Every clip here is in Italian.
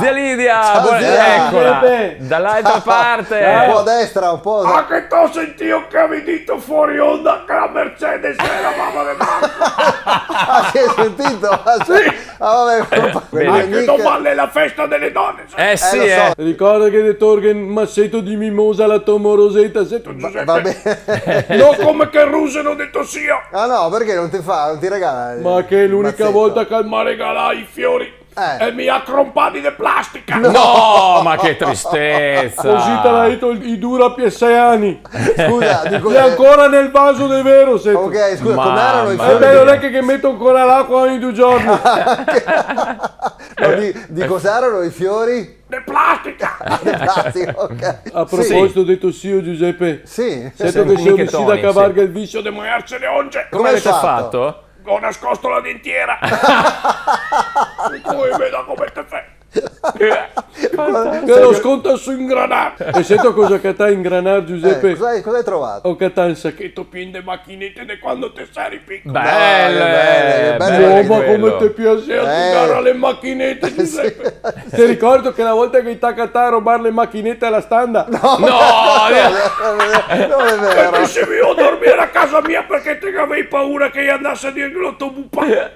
Zia Lidia, Ciao, zia. eccola, dall'altra parte. Un po' a destra, un po'. Ah, che t'ho sentito che avevi detto fuori onda che la Mercedes è la mamma del Marco. Ah, si è sentito? Ah, sì. Ah, vabbè, Anche domani è la festa delle donne. Sì, lo so. Ricorda che ti torgen massetto di mimosa la tua morosetta. Se tu Giuseppe, Va bene. non come che Rusen ho detto sia. Ah no, perché non ti regala? Ma che è l'unica mazzetto? volta che Ma regalai i fiori e mi ha crompati di plastica. No, ma che tristezza. così te l'ha detto i dura per 6 anni. Scusa, dico, È ancora nel vaso del vero, se tu. ok, scusa, Mamma com'erano i mia. fiori? Non è che metto ancora l'acqua ogni 2 giorni. No, di cos'erano i fiori? Di plastica. Di plastica, ok. A proposito, ho detto sì, Giuseppe. Sì. Sento che sei riuscito a cavarga il viso. Di muoversi le onge. Come avete fatto? Ho nascosto la dentiera. Poi vedo come te fai. Che lo sconto su ingranato. E sento cosa che t'ha ingranato, Giuseppe. Cosa hai trovato? O che t'ha un sacchetto. Che tu pieni di macchinette di quando te sei piccolo. Belle, bello, Oh, ma come ti Sei a piace. giocare alle macchinette, Giuseppe. Ti ricordo che la volta che ti a rubare le macchinette alla standa. No, Non è E vero. ti sei venuto a dormire a casa mia perché te avevi paura che io andassi a dire l'autobus.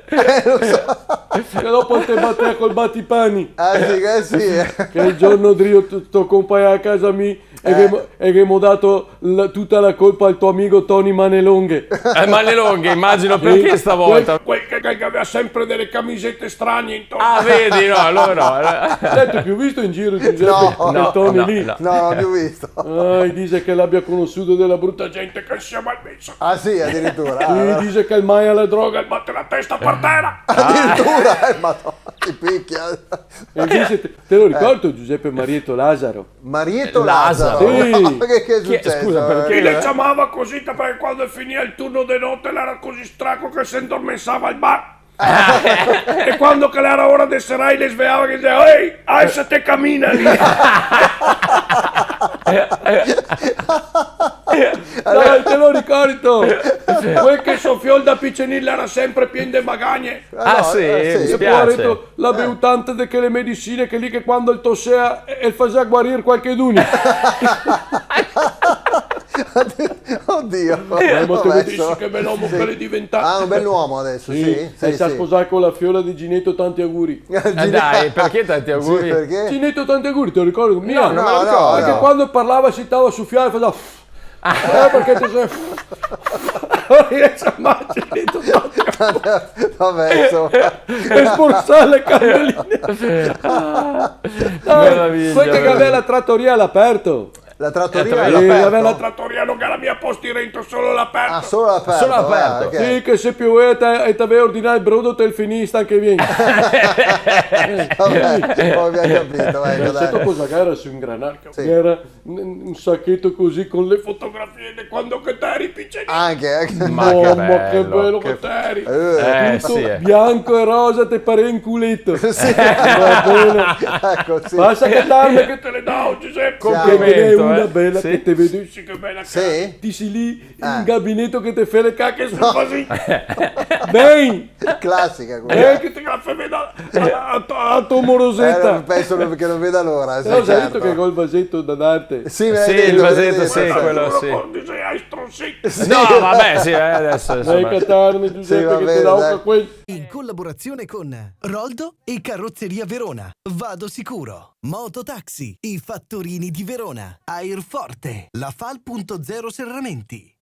Che dopo te battea col battipani. Ah sì, sì. Che il giorno Drio tuo compagno a casa mia e che mi ha dato tutta la colpa al tuo amico Tony Manelonghe. ma le lunghe, immagino perché stavolta. Quel che aveva sempre delle camisette strane intorno. Ah, vedi, no, allora no. Senti, più visto in giro Giuseppe No, che Tony lì. no. No, non ho più visto. Dice che l'abbia conosciuto della brutta La gente che si è malmessa. Ah sì, addirittura. gente. Dice che il mai alla droga. Batte la testa per terra. Addirittura, madonna, ti picchia. E dice, te lo ricordo Giuseppe Marietto Lazzaro? Marietto Lazzaro. Lazzaro. Sì. Che è successo? Scusa, perché? E le chiamava così perché quando finiva il turno di notte era così straco che si indormensava al bar. E quando che era ora del serai le svegliava che diceva ehi, alza te cammina lì. Dai, te lo ricordo! Quel che soffiò da piccenilla era sempre pieno di magagne. Ah, sì, mi E poi ha spiace. detto la beutante di che le medicine che lì che quando il tossea e faceva guarire qualche d'uni. Oddio. Ma te lo Vabbè, Dici insomma. che bell'uomo che è diventato. Ah, un bell'uomo adesso, sì. E si è sposato con la fiola di Ginetto, tanti auguri. Dai, perché tanti auguri? Sì, perché? Ginetto, tanti auguri, te lo ricordo? Mia, non me lo ricordo. Perché quando parlava si stava a soffiare e faceva... perché ti sei... Vabbè, insomma. e sborsare le candeline. Meraviglia, Poi che aveva la trattoria all'aperto. La trattoria La è trattoria- aveva all'aperto. la Trattoriano che la mia posti rento solo l'aperto. Ah, solo all'aperto. Solo all'aperto. ok. Sì, che se pioveva e ti aveva ordinato il brodo te il finista anche vieni. Vabbè, poi abbiamo capito, ecco, Sai dai. cosa che era su ingranato? Sì. Che era un sacchetto così con le Fotografie di quando che te eri piccolino. Anche. Ma che Mamma, che bello. bello che te eri. Tutto sì. bianco e rosa te pare un culetto. Sì. Va bene. Ecco, sì. Passa che tarda che Te le dà Giuseppe. che te è una eh. bella Sì. che te vedi. Sì, che bella Sì? Ti sei lì in gabinetto che te fai le cacche su così. Ben! Ben! Classica quella. che te la fai vedere. A tua morosetta. Penso che non veda l'ora. sì, Però sai certo. detto che col vasetto da Dante. Sì, me l'hai Sì, detto, il me l'hai vasetto, detto, sì, certo. quello sì. Sei hai stronzito. No, vabbè, sì, adesso Dai insomma. catarmi Giuseppe Sì, va che bene, ti dà dai. un quel. In collaborazione con Roldo e Carrozzeria Verona, Vado Sicuro, Mototaxi, I Fattorini di Verona, Airforte, La Fal.0 Serramenti.